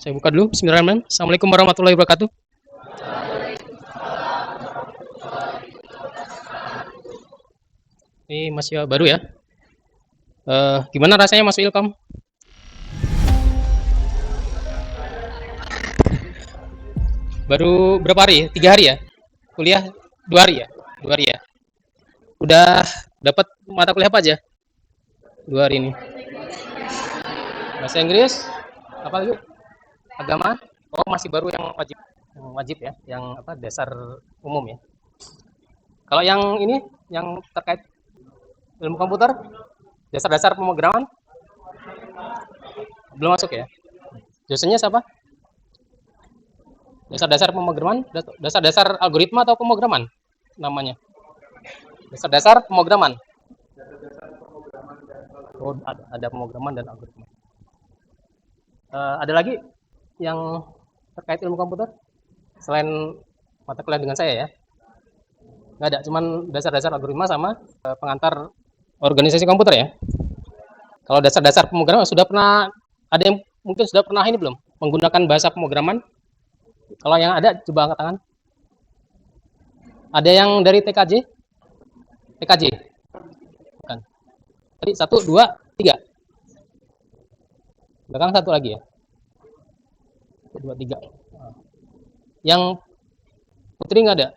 Saya buka dulu. Bismillahirrahmanirrahim. Assalamualaikum warahmatullahi wabarakatuh. Ini masih baru ya. Gimana rasanya masuk Ilkom? Baru berapa hari? 3 hari ya? Kuliah 2 hari ya? 2 hari ya? Udah dapat mata kuliah apa aja? 2 hari ini. Bahasa Inggris? Apa lagi? Agama? Oh, masih baru yang wajib. Yang wajib ya? Yang apa? Dasar umum ya. Kalau yang ini, yang terkait ilmu komputer, dasar-dasar pemrograman belum masuk ya? Dosennya siapa? Dasar-dasar pemrograman, dasar-dasar algoritma atau pemrograman namanya? Dasar-dasar pemrograman. Oh, ada pemrograman dan algoritma. Ada lagi yang terkait ilmu komputer selain mata kuliah dengan saya ya? Nggak ada, cuman dasar-dasar algoritma sama pengantar organisasi komputer ya. Kalau dasar-dasar pemrograman sudah pernah ada yang mungkin sudah pernah ini belum menggunakan bahasa pemrograman? Kalau yang ada coba angkat tangan. Ada yang dari TKJ? TKJ? Bukan. Tadi 1, 2, 3. Belakang 1 lagi ya. 1, 2, 3. Yang Putri nggak ada?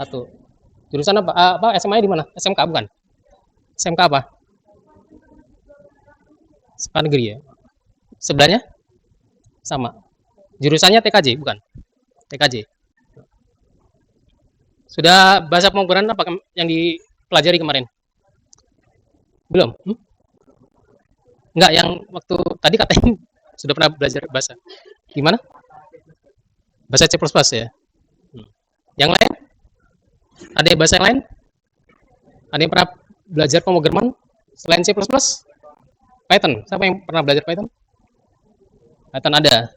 1. Jurusan apa? Apa SMA-nya di mana? SMK bukan? SMK apa? Sekolah negeri ya. Sebelahnya sama. Jurusannya TKJ bukan? TKJ. Sudah bahasa pemrograman apa yang dipelajari kemarin? Belum? Enggak, yang waktu tadi katanya sudah pernah belajar bahasa. Gimana? Bahasa C++ ya. Yang lain? Ada bahasa yang lain? Ada yang pernah belajar pemrograman selain C++? Python. Siapa yang pernah belajar Python? Python ada.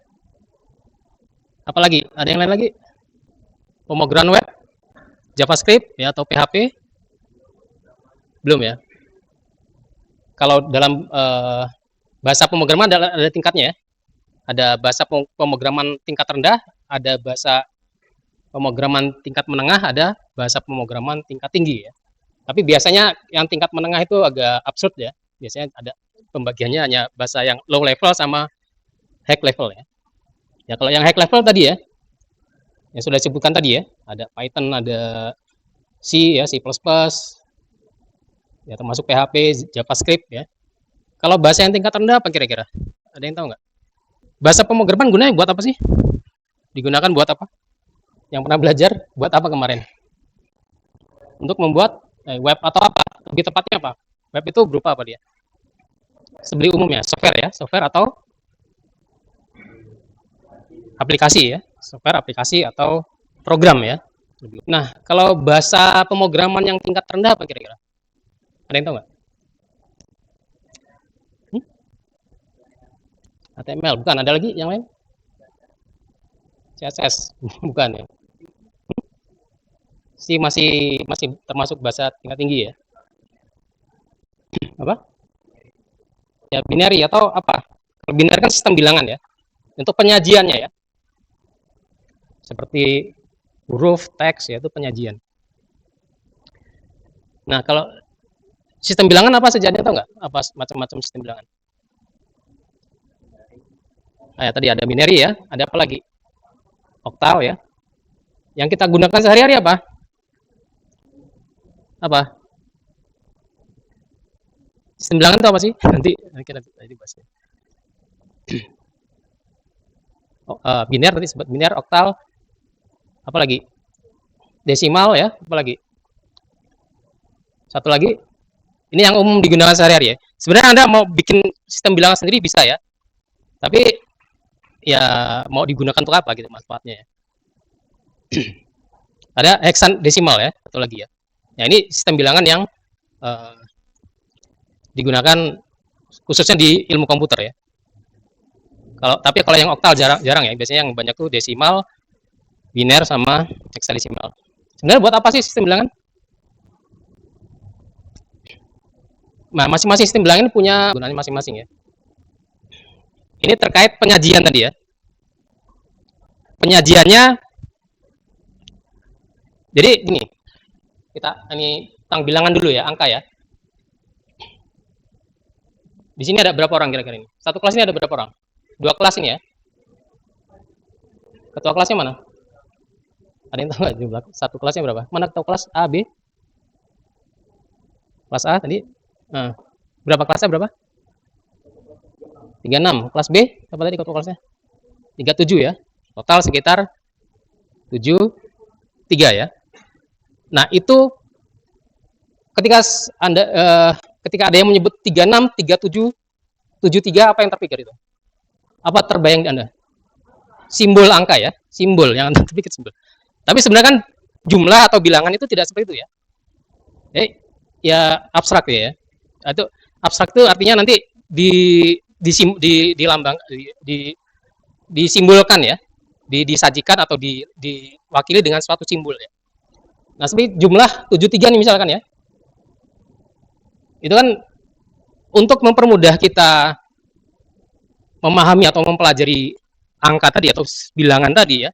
Apalagi? Ada yang lain lagi? Pemrograman web? JavaScript ya atau PHP? Belum ya. Kalau dalam bahasa pemrograman ada tingkatnya ya. Ada bahasa pemrograman tingkat rendah, ada bahasa pemrograman tingkat menengah, ada bahasa pemrograman tingkat tinggi ya. Tapi biasanya yang tingkat menengah itu agak absurd ya. Biasanya ada pembagiannya hanya bahasa yang low level sama high level ya. Ya kalau yang high level tadi ya, yang sudah disebutkan tadi ya, ada Python, ada C ya, C++, ya termasuk PHP, JavaScript ya. Kalau bahasa yang tingkat rendah apa kira-kira? Ada yang tahu nggak? Bahasa pemrograman gunanya buat apa sih? Digunakan buat apa? Yang pernah belajar buat apa kemarin? Untuk membuat web atau apa? Lebih tepatnya apa? Web itu berupa apa dia? Sebelum umumnya software ya, software atau aplikasi ya, software, aplikasi atau program ya. Nah, kalau bahasa pemrograman yang tingkat rendah apa kira-kira? Ada yang tahu nggak? HTML bukan, ada lagi yang lain? CSS bukan ya. Si masih termasuk bahasa tingkat tinggi ya. Apa? Ya binary atau apa? Binary kan sistem bilangan ya. Untuk penyajiannya ya. Seperti huruf, teks ya itu penyajian. Nah, kalau sistem bilangan apa saja ada tahu nggak? Apa macam-macam sistem bilangan? Nah, ya, tadi ada binary ya, ada apa lagi? Oktal ya. Yang kita gunakan sehari-hari apa? Apa? Sistem bilangan itu apa sih? Nanti bahas. Oh, biner tadi sebut biner, oktal, apa lagi? Desimal ya, apa lagi? Satu lagi, ini yang umum digunakan sehari-hari ya. Sebenarnya Anda mau bikin sistem bilangan sendiri bisa ya, tapi ya mau digunakan untuk apa gitu manfaatnya ya. Ada hexadesimal ya, satu lagi ya. Nah ini sistem bilangan yang digunakan khususnya di ilmu komputer ya. Tapi kalau yang oktal jarang ya. Biasanya yang banyak tuh desimal, biner sama hexadesimal. Sebenarnya buat apa sih sistem bilangan? Nah, masing-masing sistem bilangan ini punya gunanya masing-masing ya. Ini terkait penyajian tadi ya. Penyajiannya, jadi gini, kita ini tentang bilangan dulu ya, angka ya. Di sini ada berapa orang kira-kira ini? Satu kelas ini ada berapa orang? Dua kelas ini ya. Ketua kelasnya mana? Ada yang tahu nggak jumlah? Satu kelasnya berapa? Mana ketua kelas A, B? Kelas A tadi? Nah, berapa kelasnya berapa? 36. Kelas B? Apa tadi ketua kelasnya? 37 ya. Total sekitar 73 ya. Nah, itu ketika Anda ketika ada yang menyebut 36, 37, 73, apa yang terpikir itu? Apa terbayang di Anda? Simbol angka ya, simbol yang Anda terpikir simbol. Tapi sebenarnya kan jumlah atau bilangan itu tidak seperti itu ya. Ya abstrak ya. Itu abstrak itu artinya nanti di lambang disimbolkan ya, disajikan atau diwakili dengan suatu simbol ya. Nah, seperti jumlah 73 nih misalkan ya. Itu kan untuk mempermudah kita memahami atau mempelajari angka tadi atau bilangan tadi ya,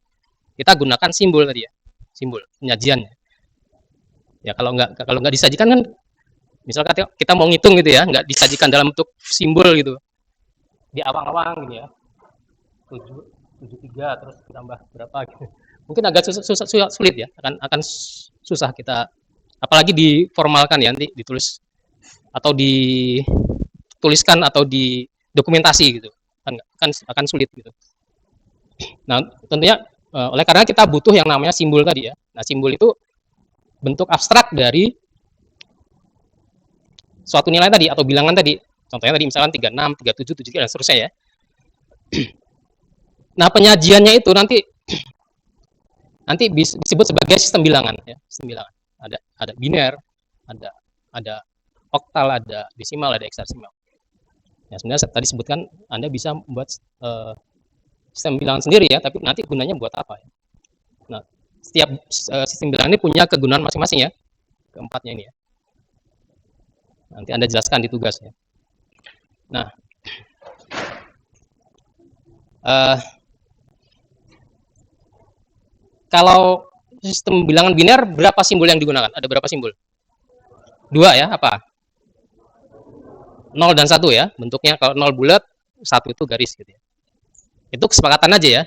kita gunakan simbol tadi ya, simbol penyajiannya. Ya kalau nggak disajikan kan, misalkan kita mau ngitung gitu ya, nggak disajikan dalam bentuk simbol gitu, di awang-awang gitu ya, 73 terus ditambah berapa gitu. Mungkin agak sulit ya, akan susah kita, apalagi diformalkan ya, nanti ditulis atau dituliskan atau didokumentasi gitu, kan akan sulit gitu. Nah, tentunya oleh karena kita butuh yang namanya simbol tadi ya. Nah, simbol itu bentuk abstrak dari suatu nilai tadi atau bilangan tadi. Contohnya tadi misalkan 36, 37, 73 dan seterusnya ya. Nah, penyajiannya itu nanti disebut sebagai sistem bilangan ya, sistem bilangan. Ada biner, ada oktal, ada desimal, ada heksadesimal. Ya, sebenarnya tadi sebutkan Anda bisa membuat sistem bilangan sendiri ya, tapi nanti gunanya buat apa ya? Nah, setiap sistem bilangan ini punya kegunaan masing-masing ya, keempatnya ini ya. Nanti Anda jelaskan di tugas ya. Nah, kalau sistem bilangan biner, berapa simbol yang digunakan? Ada berapa simbol? Dua ya, apa? 0 dan 1 ya, bentuknya kalau 0 bulat, 1 itu garis gitu ya. Itu kesepakatan aja ya.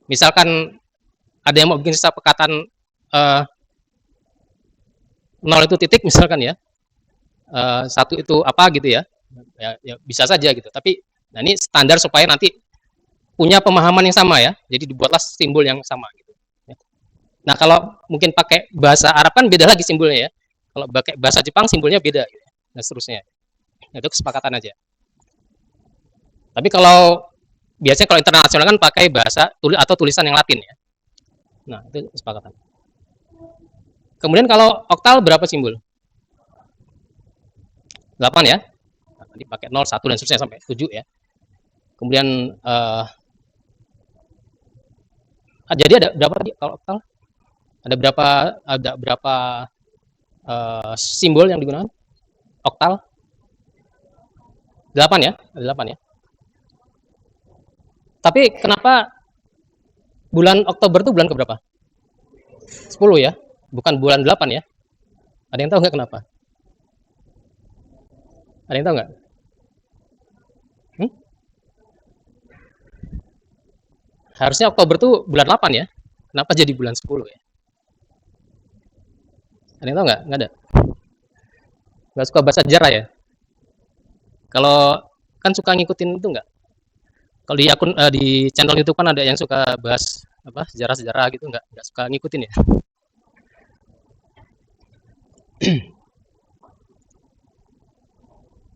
Misalkan ada yang mau bikin kesepakatan 0 itu titik misalkan ya, 1 itu apa gitu ya, ya bisa saja gitu. Tapi nah ini standar supaya nanti punya pemahaman yang sama ya, jadi dibuatlah simbol yang sama gitu. Nah, kalau mungkin pakai bahasa Arab kan beda lagi simbolnya ya. Kalau pakai bahasa Jepang simbolnya beda gitu. Dan seterusnya. Itu kesepakatan aja. Tapi kalau biasanya kalau internasional kan pakai bahasa atau tulisan yang Latin ya. Nah, itu kesepakatan. Kemudian kalau oktal berapa simbol? 8 ya. Nah, nanti pakai 0, 1 dan seterusnya sampai 7 ya. Kemudian jadi ada berapa tadi kalau oktal? Ada berapa simbol yang digunakan? Oktal? 8 ya? Ada 8 ya. Tapi kenapa bulan Oktober itu bulan keberapa? 10 ya? Bukan bulan 8 ya? Ada yang tahu nggak kenapa? Ada yang tahu nggak? Harusnya Oktober itu bulan 8 ya? Kenapa jadi bulan 10 ya? Ada yang tahu nggak? Nggak ada. Nggak suka baca sejarah ya? Kalau kan suka ngikutin itu nggak? Kalau di akun di channel YouTube kan ada yang suka bahas apa sejarah-sejarah gitu, nggak suka ngikutin ya?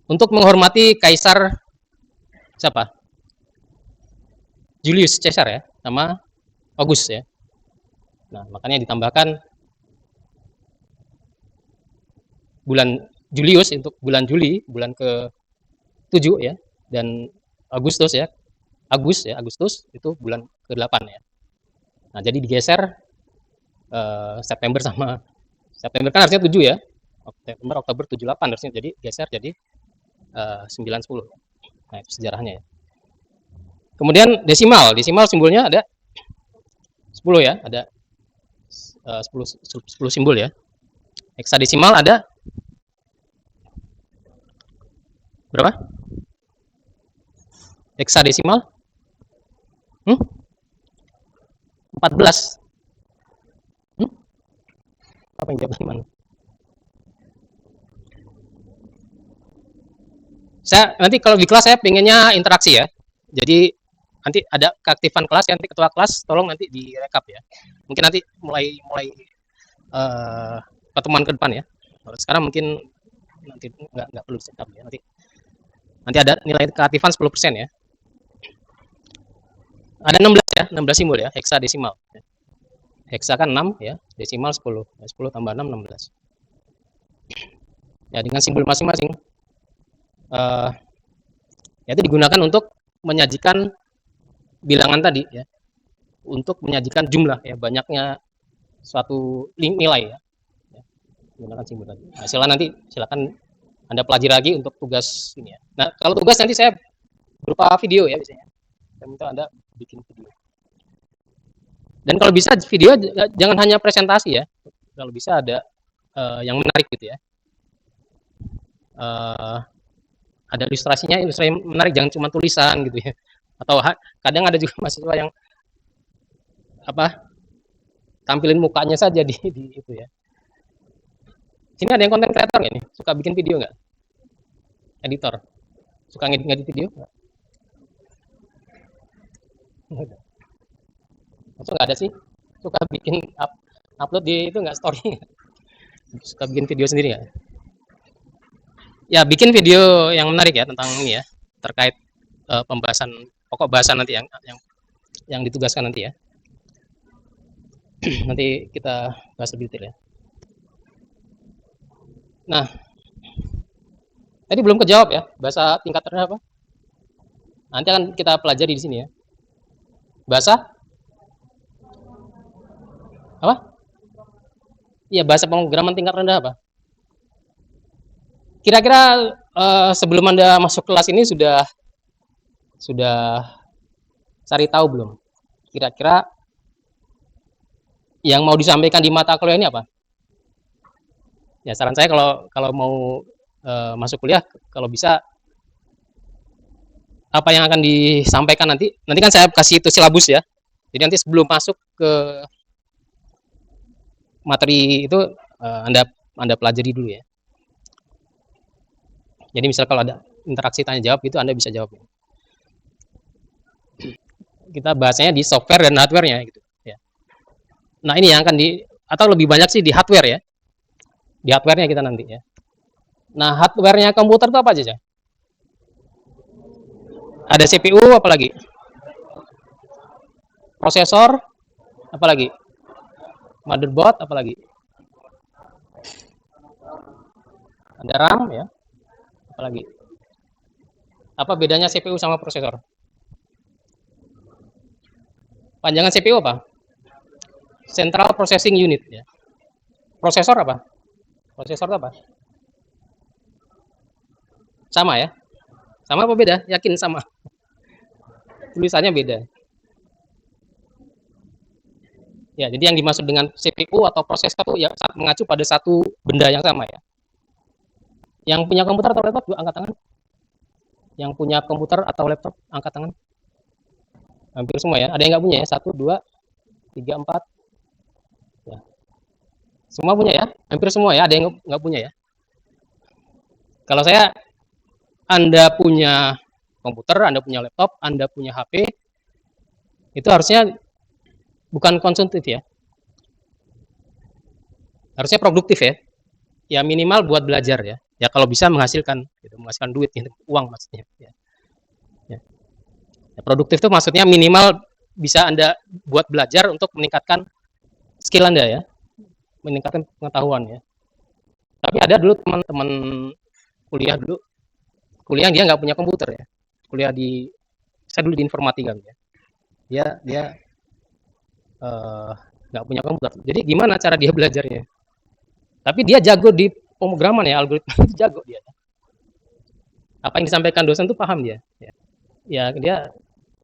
Untuk menghormati Kaisar siapa? Julius Caesar ya, sama August ya. Nah, makanya ditambahkan bulan Julius untuk bulan Juli, bulan ke-7 ya, dan Agustus ya. Agustus itu bulan ke-8 ya. Nah, jadi digeser September sama September kan harusnya 7 ya. September, Oktober 78 harusnya, jadi geser jadi 9 10. Nah, itu sejarahnya ya. Kemudian desimal, desimal simbolnya ada 10 ya, ada 10 simbol ya. Heksadesimal ada berapa? Heksadesimal? 14. Apa yang jawab gimana? Saya nanti kalau di kelas saya pengennya interaksi ya. Jadi nanti ada keaktifan kelas ya, nanti ketua kelas tolong nanti direkap ya. Mungkin nanti mulai pertemuan ke depan ya. Kalau sekarang mungkin nanti nggak perlu setup ya. Nanti ada nilai keaktifan 10% ya. Ada 16 ya, 16 simbol ya, heksadesimal. Heksa kan 6 ya, desimal 10. 10 tambah 6, 16. Ya, dengan simbol masing-masing. Itu digunakan untuk menyajikan bilangan tadi ya, untuk menyajikan jumlah ya, banyaknya suatu nilai ya, menggunakan simbol tadi. Nah, silakan Anda pelajari lagi untuk tugas ini ya. Nah, kalau tugas nanti saya berupa video ya biasanya. Saya minta Anda bikin video. Dan kalau bisa video jangan hanya presentasi ya. Kalau bisa ada yang menarik gitu ya. Ada ilustrasi menarik, jangan cuma tulisan gitu ya. Atau kadang ada juga mahasiswa yang tampilin mukanya saja di itu ya. Sini ada yang konten kreator nggak nih? Suka bikin video nggak? Editor? Suka ngedit video nggak? Maksudnya nggak ada sih? Suka bikin upload di itu nggak, story? Suka bikin video sendiri nggak? Ya, bikin video yang menarik ya tentang ini ya, terkait pembahasan pokok bahasan nanti yang ditugaskan nanti ya. Nanti kita bahas lebih detail ya. Nah, tadi belum kejawab ya, bahasa tingkat rendah apa? Nanti akan kita pelajari di sini ya. Bahasa apa? Iya, bahasa pemrograman tingkat rendah apa? Kira-kira sebelum Anda masuk kelas ini sudah cari tahu belum? Kira-kira yang mau disampaikan di mata kuliah ini apa? Ya, saran saya kalau mau masuk kuliah, kalau bisa apa yang akan disampaikan nanti kan saya kasih itu silabus ya. Jadi nanti sebelum masuk ke materi itu Anda pelajari dulu ya. Jadi misal kalau ada interaksi tanya jawab itu Anda bisa jawab. Kita bahasanya di software dan hardware-nya gitu ya. Nah, ini yang akan atau lebih banyak sih di hardware ya. Di hardware-nya kita nanti ya. Nah, hardware-nya komputer itu apa aja? Ada CPU, apalagi? Prosesor, apalagi? Motherboard, apalagi? Ada RAM ya. Apalagi? Apa bedanya CPU sama prosesor? Panjangan CPU apa? Central Processing Unit ya. Prosesor apa? Prosesor itu apa? Sama ya? Sama apa beda? Yakin sama? Tulisannya beda. Ya, jadi yang dimaksud dengan CPU atau prosesor itu ya mengacu pada satu benda yang sama ya. Yang punya komputer atau laptop juga angkat tangan. Yang punya komputer atau laptop angkat tangan. Hampir semua ya. Ada yang nggak punya ya? 1, 2, 3, 4. Ya. Semua punya ya? Hampir semua ya. Ada yang nggak punya ya? Kalau saya, Anda punya komputer, Anda punya laptop, Anda punya HP, itu harusnya bukan konsumtif ya. Harusnya produktif ya. Ya minimal buat belajar ya. Ya kalau bisa menghasilkan, gitu, menghasilkan duit, uang maksudnya. Ya. Ya, produktif itu maksudnya minimal bisa Anda buat belajar untuk meningkatkan skill Anda ya, meningkatkan pengetahuan ya. Tapi ada dulu teman-teman kuliah dia nggak punya komputer ya, saya dulu di informatika ya, dia nggak punya komputer. Jadi gimana cara dia belajarnya? Tapi dia jago di pemrograman ya, algoritma itu jago dia. Apa yang disampaikan dosen itu paham dia. Ya dia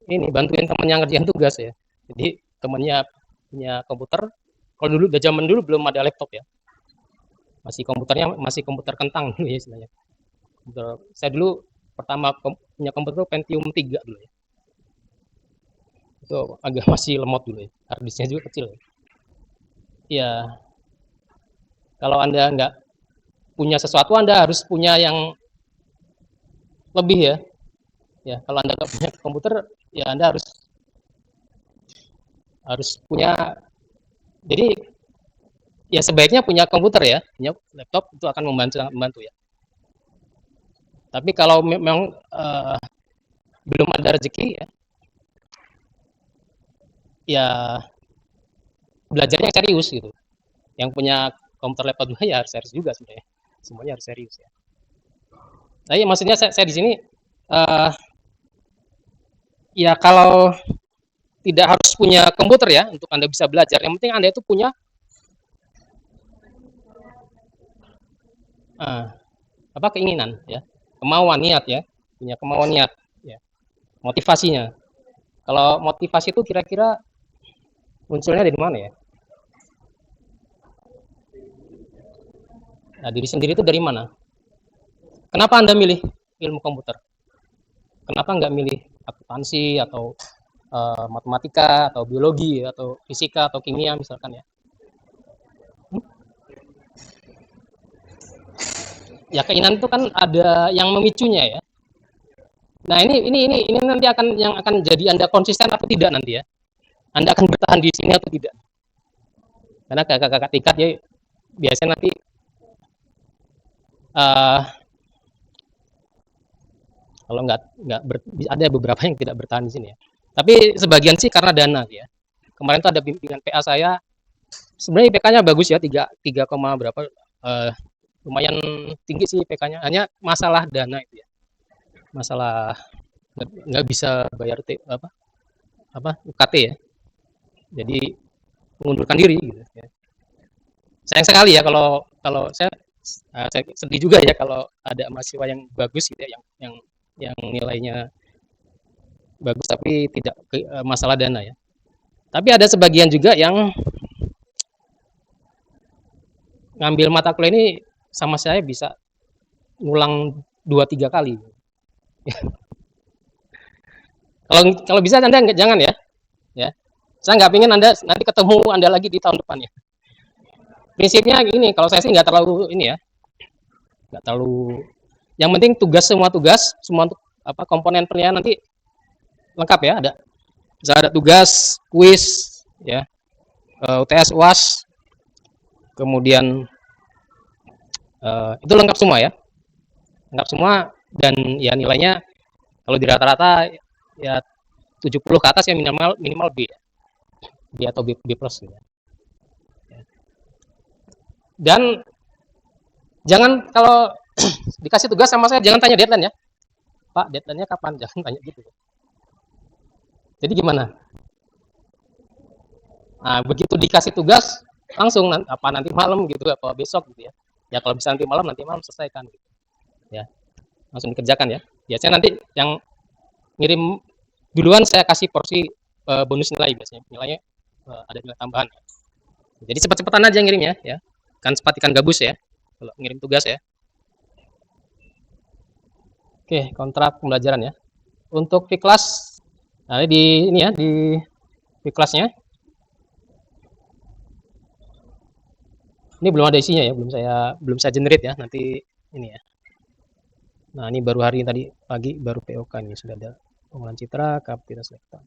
ini bantuin temennya ngerjain tugas ya. Jadi temennya punya komputer. Kalau dulu zaman dulu belum ada laptop ya. Masih komputernya masih komputer kentang dulu ya istilahnya. Saya dulu pertama punya komputer Pentium 3 dulu ya. Itu agak masih lemot dulu ya. Harddisknya juga kecil ya. Ya, kalau Anda nggak punya sesuatu, Anda harus punya yang lebih ya. Ya, kalau Anda nggak punya komputer, ya Anda harus harus punya. Jadi ya sebaiknya punya komputer ya, punya laptop itu akan membantu ya. Tapi kalau memang belum ada rezeki ya, ya belajarnya serius gitu. Yang punya komputer laptop juga ya harus serius juga sebenarnya. Semuanya harus serius ya. Nah, ya maksudnya saya di sini uh, ya kalau tidak harus punya komputer ya untuk Anda bisa belajar. Yang penting Anda itu punya uh, apa keinginan ya, kemauan niat ya, punya kemauan niat ya, motivasinya. Kalau motivasi itu kira-kira munculnya dari mana ya? Nah, diri sendiri itu dari mana? Kenapa Anda milih ilmu komputer? Kenapa nggak milih akuntansi atau matematika atau biologi atau fisika atau kimia misalkan ya? Hmm? Ya keinginan itu kan ada yang memicunya ya. Nah ini nanti akan jadi Anda konsisten atau tidak nanti ya. Anda akan bertahan di sini atau tidak? Karena kakak-kakak tingkat ya biasanya nanti uh, kalau nggak ada beberapa yang tidak bertahan di sini ya. Tapi sebagian sih karena dana ya. Kemarin tuh ada bimbingan PA saya, sebenarnya IPK-nya bagus ya, 3 berapa, lumayan tinggi sih IPK-nya, hanya masalah dana itu ya, masalah nggak bisa bayar apa apa UKT ya, jadi mengundurkan diri gitu ya. Sayang sekali ya kalau kalau saya sedih juga ya kalau ada mahasiswa yang bagus gitu ya, yang nilainya bagus tapi tidak masalah dana ya. Tapi ada sebagian juga yang ngambil mata kuliah ini sama saya bisa ngulang 2 3 kali. Kalau bisa Anda jangan ya, ya. Saya nggak ingin Anda nanti ketemu Anda lagi di tahun depan ya. Prinsipnya gini, kalau saya sih nggak terlalu ini ya, nggak terlalu. Yang penting semua tugas, semua untuk apa komponen penilaian nanti lengkap ya, ada. Bisa ada tugas, kuis, ya, UTS, UAS, kemudian itu lengkap semua ya, lengkap semua dan ya nilainya kalau di rata-rata ya 70 ke atas ya minimal minimal B ya. B atau B plus gitu. Dan jangan kalau dikasih tugas sama saya jangan tanya deadline ya. Pak, deadline-nya kapan? Jangan tanya gitu. Jadi gimana? Nah, begitu dikasih tugas langsung apa nanti malam gitu apa besok gitu ya. Ya kalau bisa nanti malam selesaikan gitu. Ya, langsung dikerjakan ya. Biasanya nanti yang ngirim duluan saya kasih porsi bonus nilai biasanya. Nilainya ada nilai tambahan. Jadi cepat-cepatan aja ngirim ya. Kan cepat ikan gabus ya. Kalau ngirim tugas ya. Oke, kontrak pembelajaran ya. Untuk V-Class, nah ini ya di V-Class-nya. Ini belum ada isinya ya, belum saya generate ya, nanti ini ya. Nah, ini baru hari tadi pagi baru POK ini sudah ada pengolahan citra, kapasitas lektor.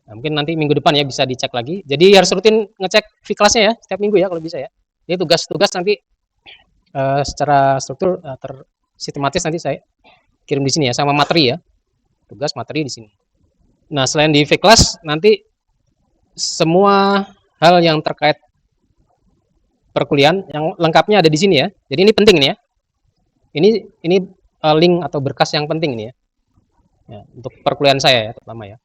Nah, mungkin nanti minggu depan ya bisa dicek lagi. Jadi harus rutin ngecek V-Class-nya ya, setiap minggu ya kalau bisa ya. Jadi tugas-tugas nanti secara struktur sistematis nanti saya kirim di sini ya sama materi ya. Tugas materi di sini. Nah, selain di V-Class nanti semua hal yang terkait perkuliahan yang lengkapnya ada di sini ya. Jadi ini penting nih ya. Ini link atau berkas yang penting nih ya. Ya untuk perkuliahan saya ya terutama ya.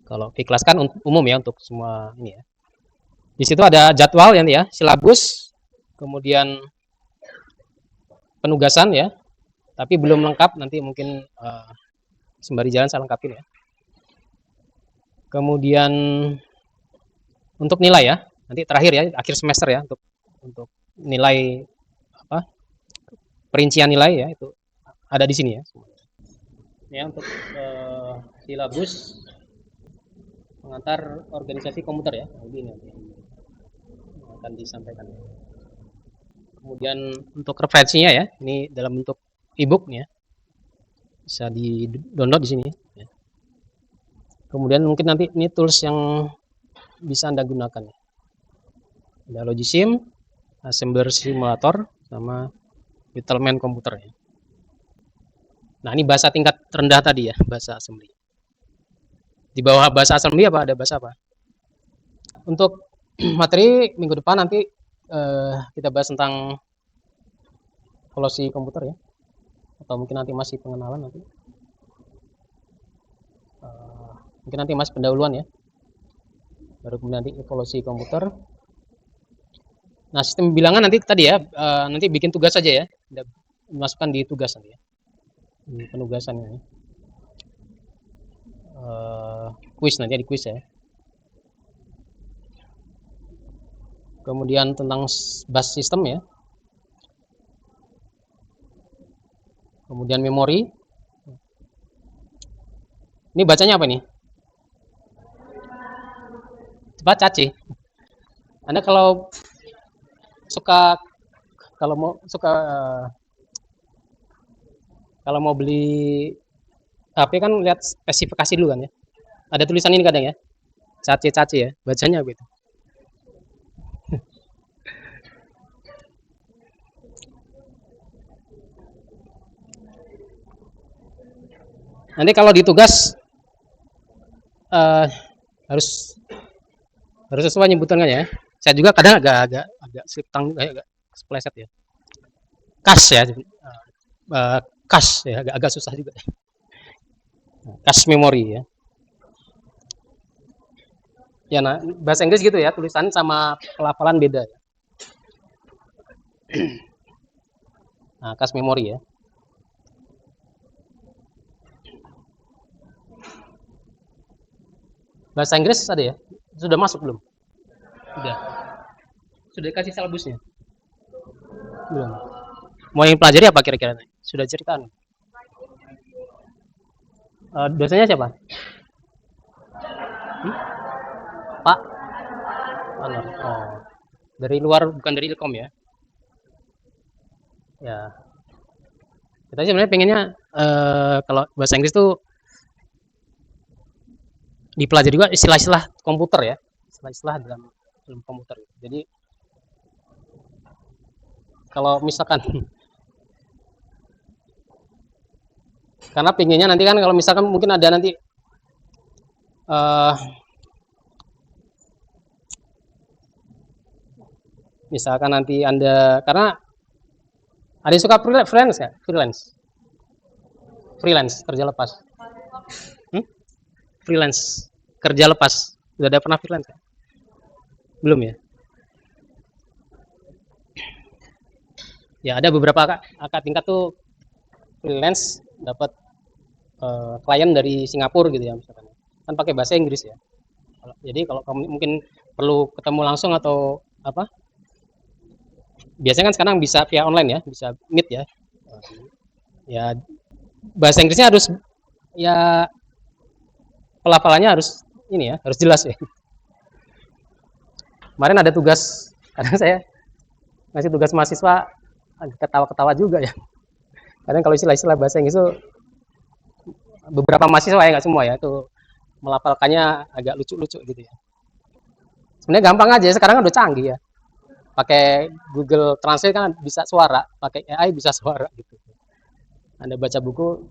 Kalau V-Class kan umum ya untuk semua ini ya. Di situ ada jadwal ya, silabus, kemudian penugasan ya, tapi belum lengkap, nanti mungkin sembari jalan saya lengkapin ya. Kemudian untuk nilai ya, nanti terakhir ya, akhir semester ya, untuk nilai apa, perincian nilai ya, itu ada di sini ya. Ya, untuk silabus pengantar organisasi komputer ya, ini akan disampaikan. Kemudian untuk referensinya ya, ini dalam bentuk ebook ya, bisa di download di sini ya. Kemudian mungkin nanti ini tools yang bisa Anda gunakan. Ada Logisim, Assembler Simulator, sama Vitalman komputer ya. Nah, ini bahasa tingkat rendah tadi ya, bahasa assembly. Di bawah bahasa assembly apa ada bahasa apa? Untuk materi minggu depan nanti kita bahas tentang evolusi komputer ya. Atau mungkin nanti masih pengenalan nanti. Mungkin nanti masih pendahuluan ya. Baru kemudian nanti evolusi komputer. Nah, sistem bilangan nanti tadi ya, nanti bikin tugas saja ya. Masukkan di tugas nanti ya. Di penugasannya. Kuis nanti ada kuis ya. Kemudian tentang bus system ya. Kemudian memori. Ini bacanya apa nih? Cepat caci. Anda kalau kalau mau beli HP kan lihat spesifikasi dulu kan ya. Ada tulisan ini kadang ya. Caci ya. Bacanya apa itu? Nanti kalau di tugas harus sesuai nyebutannya ya. Saya juga kadang agak slip tongue, agak spleset ya. Kas ya, kas ya, agak susah juga. Kas memori ya. Ya, nah bahasa Inggris gitu ya, tulisan sama pelafalan beda. Nah, kas memori ya. Bahasa Inggris ada ya? Sudah masuk belum? Sudah. Sudah dikasih silabusnya? Belum. Mau yang pelajari apa kira-kira? Sudah ceritaan? Dosennya siapa? Pak? Oh. Dari luar, bukan dari Ilkom ya? Ya. Kita sebenarnya pengennya kalau bahasa Inggris tuh dipelajari juga istilah-istilah komputer ya, istilah-istilah dalam komputer. Jadi kalau misalkan karena pinginnya nanti kan kalau misalkan mungkin ada nanti misalkan nanti Anda, karena ada yang suka freelance ya, freelance kerja lepas. Freelance kerja lepas, sudah ada pernah freelance ya? Belum ya? Ya ada beberapa kakak tingkat tuh freelance dapat klien dari Singapura gitu ya misalkan, kan pakai bahasa Inggris ya. Jadi kalau kamu mungkin perlu ketemu langsung atau apa, biasanya kan sekarang bisa via online ya, bisa meet ya. Ya bahasa Inggrisnya harus ya, pelafalannya harus ini ya, harus jelas ya. Kemarin ada tugas, kadang saya ngasih tugas mahasiswa ketawa-ketawa juga ya. Kadang kalau istilah-istilah bahasa Inggris itu beberapa mahasiswa ya, nggak semua ya, itu melafalkannya agak lucu-lucu gitu ya. Sebenarnya gampang aja, sekarang kan udah canggih ya. Pakai Google Translate kan bisa suara, pakai AI bisa suara gitu. Anda baca buku,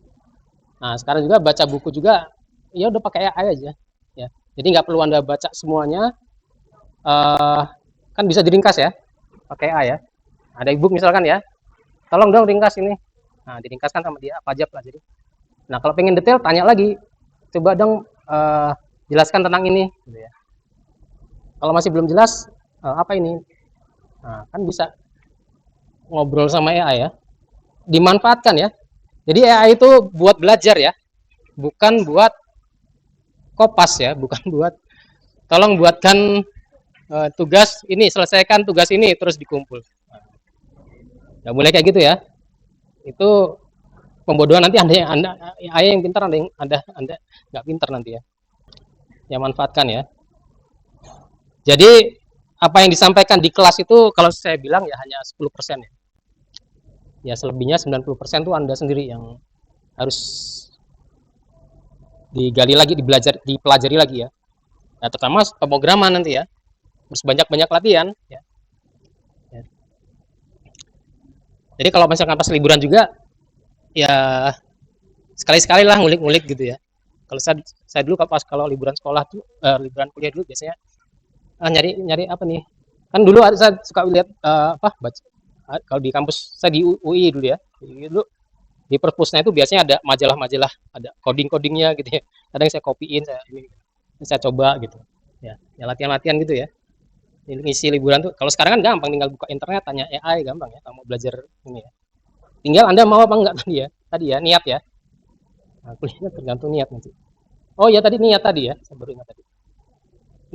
nah sekarang juga baca buku juga, ya udah pakai AI aja ya. Jadi nggak perlu Anda baca semuanya, kan bisa diringkas ya, pakai AI ya. Ada e-book misalkan ya, tolong dong ringkas ini. Nah, diringkaskan sama dia apa aja pelajari. Nah, kalau pengen detail tanya lagi, coba dong jelaskan tentang ini gitu ya. Kalau masih belum jelas, apa ini? Nah, kan bisa ngobrol sama AI ya. Dimanfaatkan ya. Jadi AI itu buat belajar ya, bukan buat kopas ya, bukan buat tolong buatkan tugas ini, selesaikan tugas ini terus dikumpul. Nggak boleh kayak gitu ya. Itu pembodohan, nanti anda AI yang pintar, anda nggak pintar nanti ya. Yang manfaatkan ya. Jadi apa yang disampaikan di kelas itu kalau saya bilang ya hanya 10% ya. Ya selebihnya 90% itu Anda sendiri yang harus digali lagi, dipelajari lagi ya. Nah, terutama pemrograman nanti ya. Harus banyak-banyak latihan ya. Ya. Jadi kalau misalkan pas liburan juga ya sekali-sekali lah ngulik-ngulik gitu ya. Kalau saya dulu kalau liburan sekolah tuh liburan kuliah dulu biasanya nyari nyari apa nih? Kan dulu saya suka lihat apa baca, kalau di kampus saya di UI dulu ya. Dulu di perpusnya itu biasanya ada majalah-majalah, ada coding-codingnya gitu ya. Kadang saya copyin, saya coba gitu. Ya latihan-latihan gitu ya. Ngisi liburan tuh. Kalau sekarang kan gampang, tinggal buka internet, tanya AI, gampang ya. Kamu belajar ini ya. Tinggal Anda mau apa enggak tadi ya. Tadi ya, niat ya. Nah, kuliahnya tergantung niat nanti. Oh ya tadi niat tadi ya, saya baru ingat tadi.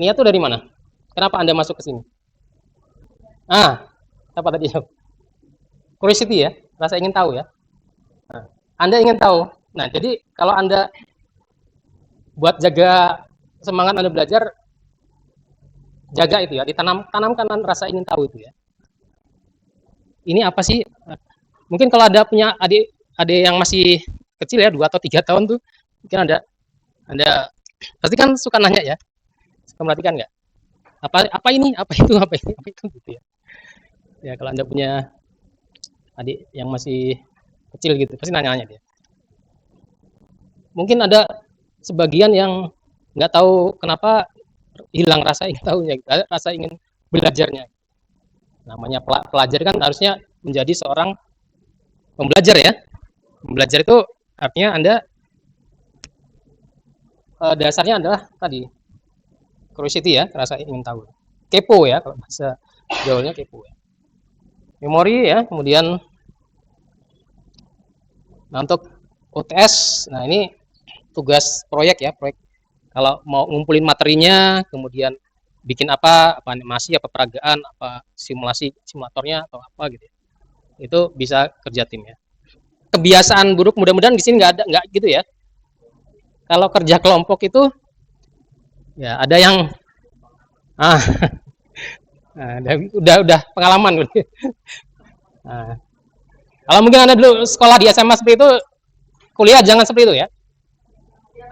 Niat tuh dari mana? Kenapa Anda masuk ke sini? Ah, apa tadi? Curiosity ya, rasa ingin tahu ya. Nah, Anda ingin tahu. Nah, jadi kalau Anda buat jaga semangat Anda belajar, jaga itu ya, tanamkan rasa ingin tahu itu ya. Ini apa sih? Mungkin kalau ada punya adik yang masih kecil ya, 2 atau 3 tahun tuh, mungkin Anda pasti kan suka nanya ya, suka perhatikan nggak? Apa ini? Apa itu? Apa ini? Apa itu gitu ya. Ya kalau Anda punya adik yang masih kecil gitu, pasti nanya-nanya dia. Mungkin ada sebagian yang nggak tahu kenapa hilang rasa ingin tahunya, rasa ingin belajarnya. Namanya pelajar kan harusnya menjadi seorang pembelajar ya. Belajar itu artinya Anda dasarnya adalah tadi curiosity ya, rasa ingin tahu. Kepo ya kalau bahasa gaulnya, kepo ya. Memori ya, kemudian nah untuk UTS, nah ini tugas proyek ya, proyek. Kalau mau ngumpulin materinya, kemudian bikin apa animasi, apa peragaan, apa simulatornya atau apa gitu ya. Itu bisa kerja tim ya. Kebiasaan buruk mudah-mudahan di sini nggak gitu ya. Kalau kerja kelompok itu ya ada yang ah nah, udah pengalaman. Nah, kalau mungkin Anda dulu sekolah di SMA seperti itu, kuliah jangan seperti itu ya.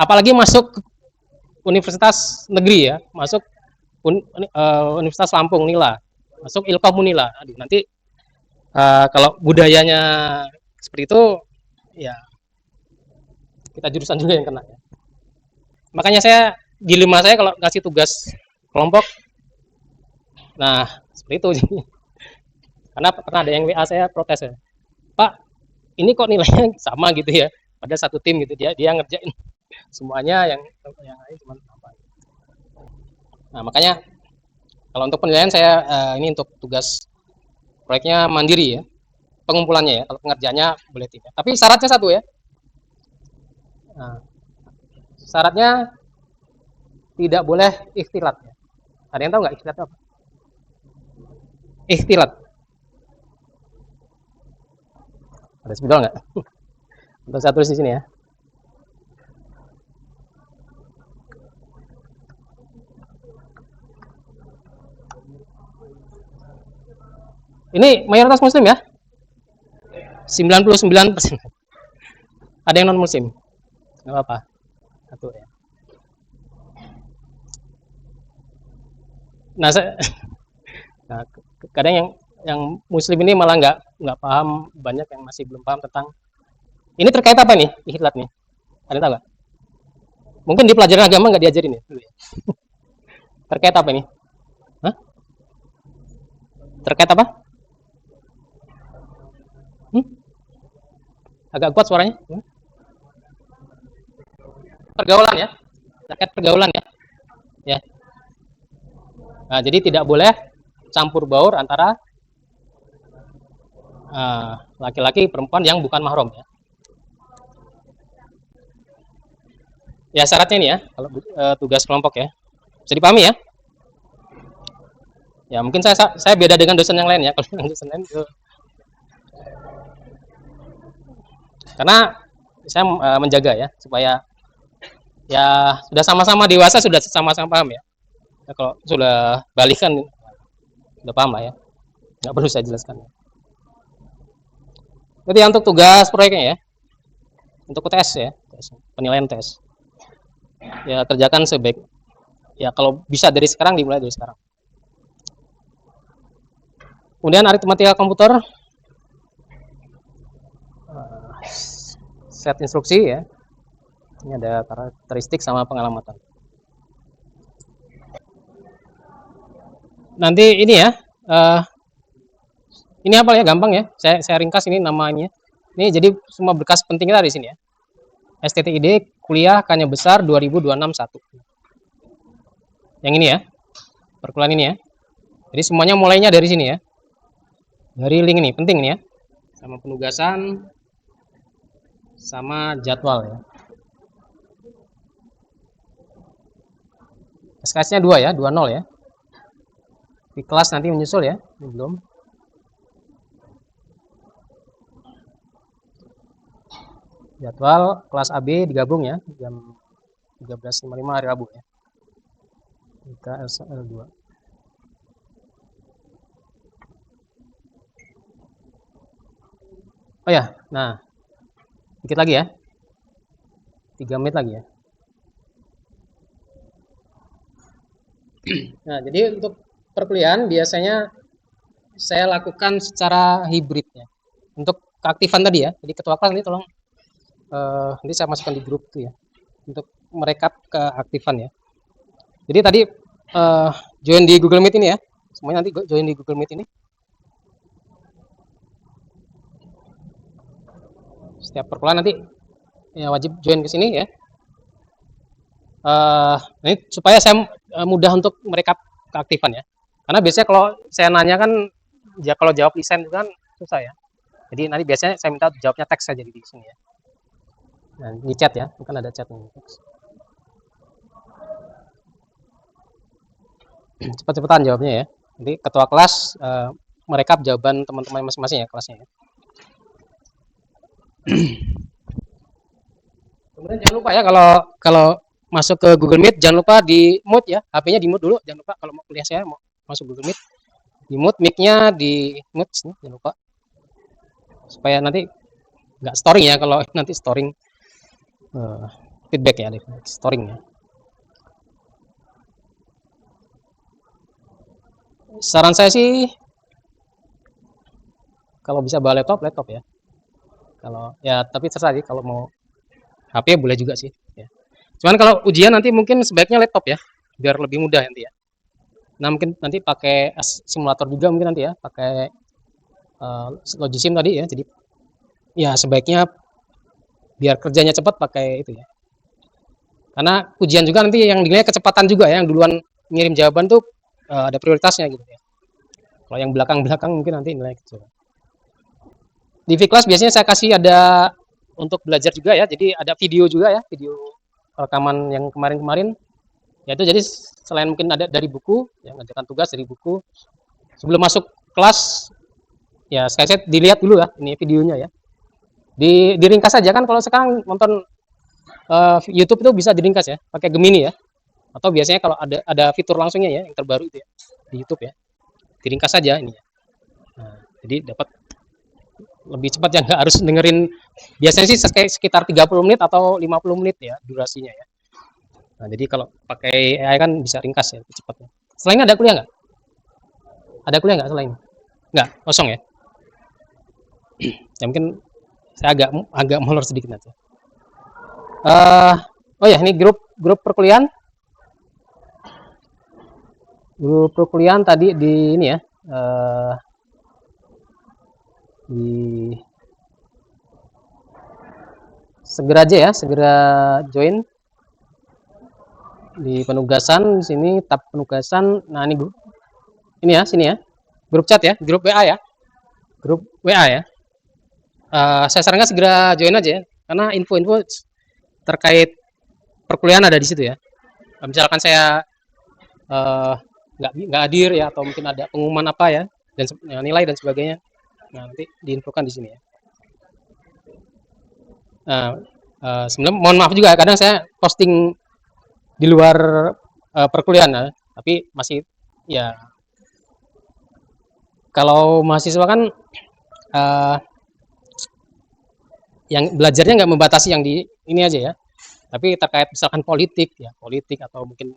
Apalagi masuk universitas negeri ya, masuk Universitas Lampung Nila, masuk Ilkom Unila. Aduh, nanti kalau budayanya seperti itu ya kita jurusan juga yang kena ya. Makanya saya dilema saya kalau kasih tugas kelompok, nah seperti itu. Karena pernah ada yang WA saya protes ya, Pak ini kok nilainya sama gitu ya, pada satu tim gitu, dia ngerjain semuanya, yang lain cuma apa. Nah makanya kalau untuk penilaian saya ini untuk tugas proyeknya mandiri ya, pengumpulannya ya, kalau pengerjaannya boleh tim ya. Tapi syaratnya satu ya, nah, syaratnya tidak boleh ikhtilat ya. Ada yang tahu nggak ikhtilat apa? Ikhtilat ada spidol nggak? Untuk saya tulis di sini ya. Ini mayoritas muslim ya, 99%. Ada yang non muslim, nggak apa-apa, satu ya. Nah, nah kadang yang muslim ini malah nggak paham, banyak yang masih belum paham tentang ini terkait apa nih ikhtilat nih, ada yang tahu nggak? Mungkin di pelajaran agama nggak diajarin ya dulu ya. Terkait apa ini? Hah? Terkait apa? Agak kuat suaranya. Pergaulan ya, terkait pergaulan ya. Ya. Nah, jadi tidak boleh campur baur antara laki-laki perempuan yang bukan mahram ya. Ya syaratnya nih ya, kalau tugas kelompok ya, bisa dipahami ya. Ya mungkin saya beda dengan dosen yang lain ya. Kalau dengan dosen lain itu, karena saya menjaga ya supaya ya sudah sama-sama dewasa, sudah sama-sama paham ya. Ya, kalau sudah balikan udah paham lah ya, nggak perlu saya jelaskan. Jadi untuk tugas proyeknya ya, untuk UTS ya, penilaian tes ya kerjakan sebaik ya, kalau bisa dari sekarang, dimulai dari sekarang. Kemudian aritmatika komputer, set instruksi ya, ini ada karakteristik sama pengalamatan. Nanti ini ya, ini apa ya, gampang ya, saya ringkas ini namanya. Ini jadi semua berkas pentingnya dari sini ya. STTID kuliah Kanya Besar 2026-1. Yang ini ya, perkuliahan ini ya. Jadi semuanya mulainya dari sini ya. Dari link ini, penting nih ya. Sama penugasan, sama jadwal ya. SKS-nya 2 ya, 20 ya. Di kelas nanti menyusul ya, ini belum. Jadwal kelas AB digabung ya, jam 13.55 hari Rabu ya. Kita L2. Oh ya, nah, dikit lagi ya. 3 menit lagi ya. Nah, jadi untuk perkuliahan biasanya saya lakukan secara hibrid ya. Untuk keaktifan tadi ya. Jadi ketua kelas ini tolong nanti saya masukkan di grup tuh ya. Untuk merekap keaktifan ya. Jadi tadi join di Google Meet ini ya. Semuanya nanti join di Google Meet ini. Setiap perkuliahan nanti ya wajib join ke sini ya. Ini supaya saya mudah untuk merekap keaktifan ya. Karena biasanya kalau saya nanya kan, ya kalau jawab desain itu kan susah ya. Jadi nanti biasanya saya minta jawabnya teks saja di sini ya. Nah, di chat ya, bukan ada chat nih. Cepat-cepatan jawabnya ya. Jadi ketua kelas merekap jawaban teman-teman masing-masing ya kelasnya ya. Kemudian jangan lupa ya, kalau masuk ke Google Meet jangan lupa di mute ya, HP-nya di mute dulu, jangan lupa kalau mau kuliah, saya mau masuk Google Meet di mute, mic-nya di mute, jangan lupa supaya nanti nggak storing ya, kalau nanti storing feedback ya, storing ya. Saran saya sih kalau bisa bawa laptop ya. Kalau ya tapi terserah sih, kalau mau HP boleh juga sih ya. Cuman kalau ujian nanti mungkin sebaiknya laptop ya, biar lebih mudah nanti ya. Nah mungkin nanti pakai simulator juga mungkin nanti ya, pakai Logisim tadi ya. Jadi ya sebaiknya biar kerjanya cepat pakai itu ya. Karena ujian juga nanti yang dinilai kecepatan juga ya, yang duluan ngirim jawaban tuh ada prioritasnya gitu ya. Kalau yang belakang-belakang mungkin nanti nilai kecil. Di V-Class biasanya saya kasih ada untuk belajar juga ya, jadi ada video juga ya, video rekaman yang kemarin-kemarin. Ya itu jadi selain mungkin ada dari buku, yang ngajarkan tugas dari buku, sebelum masuk kelas ya saya dilihat dulu ya ini videonya ya. Diringkas saja kan, kalau sekarang nonton YouTube itu bisa diringkas ya, pakai Gemini ya. Atau biasanya kalau ada fitur langsungnya ya, yang terbaru itu ya di YouTube ya. Diringkas saja ini ya. Nah, jadi dapat lebih cepat ya, nggak harus dengerin. Biasanya sih sekitar 30 menit atau 50 menit ya durasinya ya. Nah, jadi kalau pakai AI kan bisa ringkas ya, lebih cepat ya. Selain ada kuliah nggak? Ada kuliah nggak selain? Nggak, kosong ya. Ya mungkin saya agak molor sedikit aja. Oh ya, ini grup perkuliahan. Grup perkuliahan tadi di ini ya. Di segera aja ya, segera join di penugasan. Di sini tab penugasan. Nah ini ini ya, sini ya, grup chat ya, grup WA ya, grup WA ya. Saya sarankan segera join aja ya, karena info-info terkait perkuliahan ada di situ ya. Misalkan saya nggak hadir ya, atau mungkin ada pengumuman apa ya, dan nilai dan sebagainya, nah nanti diinfokan di sini ya. Nah, sebenarnya mohon maaf juga kadang saya posting di luar perkuliahan ya, tapi masih ya, kalau mahasiswa kan uh, yang belajarnya nggak membatasi yang di ini aja ya, tapi terkait misalkan politik ya, politik atau mungkin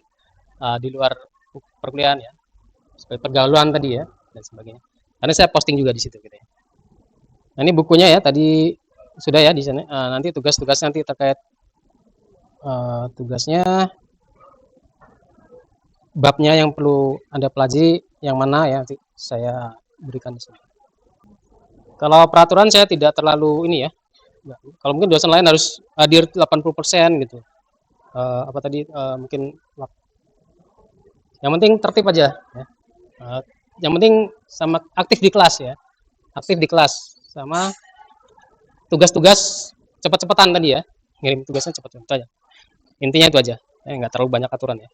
di luar perkuliahan ya, seperti pergaulan tadi ya dan sebagainya. Karena saya posting juga di situ gitu ya. Nah, ini bukunya ya, tadi sudah ya di sana. Nanti tugas-tugas nanti terkait tugasnya, babnya yang perlu Anda pelajari yang mana ya, nanti saya berikan di sini. Kalau peraturan saya tidak terlalu ini ya. Kalau mungkin dosen lain harus hadir 80% gitu. Apa tadi mungkin yang penting tertib aja ya. Yang penting sama aktif di kelas ya. Aktif di kelas sama tugas-tugas cepat-cepatan tadi ya. Ngirim tugasnya cepat-cepat aja. Intinya itu aja. Nggak terlalu banyak aturan ya.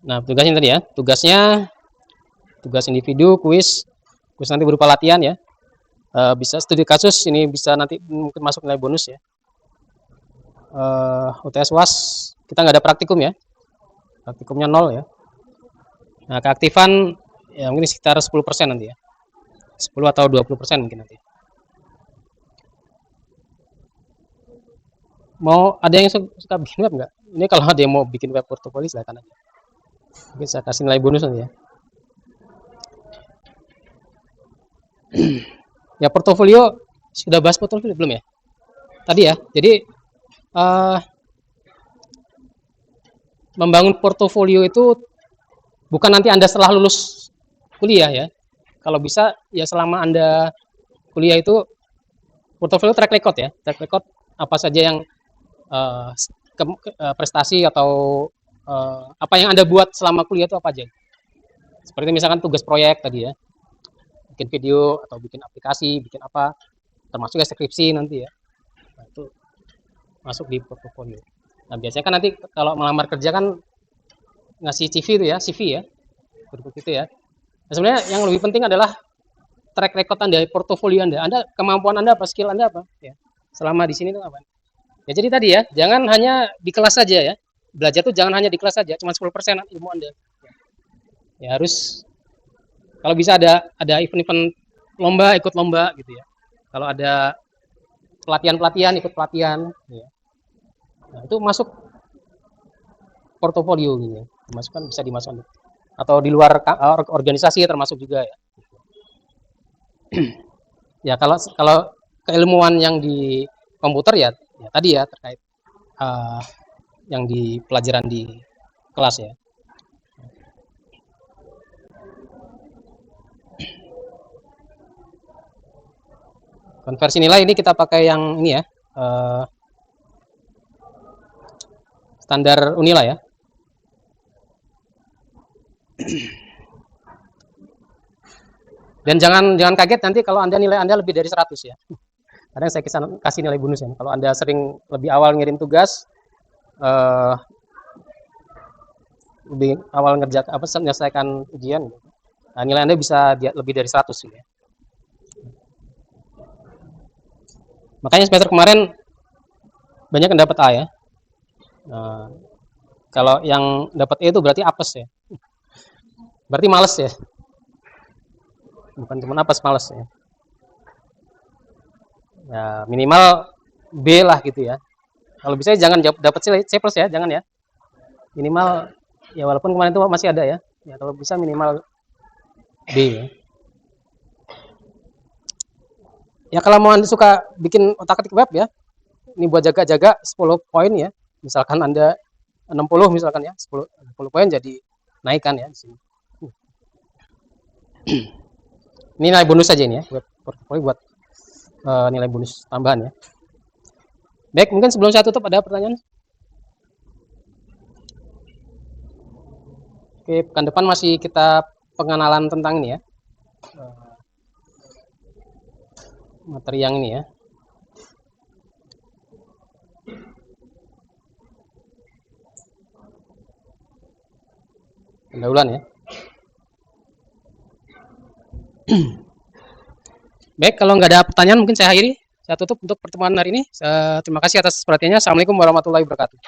Nah, tugasnya tadi ya. Tugas individu, kuis nanti berupa latihan ya. Bisa studi kasus, ini bisa nanti mungkin masuk nilai bonus ya. UTS UAS kita nggak ada praktikum ya. Praktikumnya 0 ya. Nah, keaktifan ya mungkin sekitar 10% nanti ya. 10 atau 20% mungkin nanti. Mau ada yang suka bikin web nggak? Ini kalau ada yang mau bikin web portofolio silakan aja. Mungkin saya kasih nilai bonus nanti ya. Ya, portofolio sudah bahas portofolio belum ya? Tadi ya. Jadi membangun portofolio itu bukan nanti Anda setelah lulus kuliah ya. Kalau bisa ya selama Anda kuliah itu portofolio track record ya. Track record apa saja yang prestasi atau apa yang Anda buat selama kuliah itu apa aja. Seperti misalkan tugas proyek tadi ya. Bikin video atau bikin aplikasi, bikin apa, termasuk skripsi nanti ya. Nah, itu masuk di portofolio. Nah, biasanya kan nanti kalau melamar kerja kan ngasih CV itu ya, CV ya. Berikut itu ya. Nah, sebenarnya yang lebih penting adalah track record Anda, portofolio Anda. Kemampuan Anda apa, skill Anda apa ya. Selama di sini itu apa. Ya jadi tadi ya, jangan hanya di kelas saja ya. Belajar tuh jangan hanya di kelas saja, cuma 10% ilmu Anda. Ya harus kalau bisa ada event-event lomba, ikut lomba gitu ya. Kalau ada pelatihan-pelatihan, ikut pelatihan ya. Nah, itu masuk portofolio gitu ya. Dimasukkan, bisa dimasukkan. Atau di luar organisasi termasuk juga ya. Ya kalau keilmuan yang di komputer ya tadi ya terkait yang di pelajaran di kelas ya. Konversi nilai ini kita pakai yang ini ya, standar Unila ya. Dan jangan kaget nanti kalau Anda nilai Anda lebih dari 100 ya. Kadang saya kasih nilai bonus ya. Kalau Anda sering lebih awal ngirim tugas, lebih awal menyelesaikan ujian, nah, nilai Anda bisa lebih dari 100 ya. Makanya semester kemarin banyak yang dapat A ya. Nah, kalau yang dapat E itu berarti apes ya. Berarti males ya. Bukan cuma apes, males ya. Ya minimal B lah gitu ya. Kalau bisa jangan dapat C plus ya, jangan ya. Minimal ya walaupun kemarin itu masih ada ya. Ya kalau bisa minimal B ya. Ya kalau mau Anda suka bikin otak-atik web ya, ini buat jaga-jaga 10 poin ya. Misalkan Anda 60 misalkan ya, 10 poin jadi naikkan ya di sini. Ini nilai bonus saja ini ya, buat portfolio, buat nilai bonus tambahan ya. Baik, mungkin sebelum saya tutup ada pertanyaan? Oke, pekan depan masih kita pengenalan tentang ini ya. Materi yang ini ya. pendahuluan ya. Baik, kalau nggak ada pertanyaan mungkin saya akhiri. Saya tutup untuk pertemuan hari ini. Terima kasih atas perhatiannya. Assalamualaikum warahmatullahi wabarakatuh.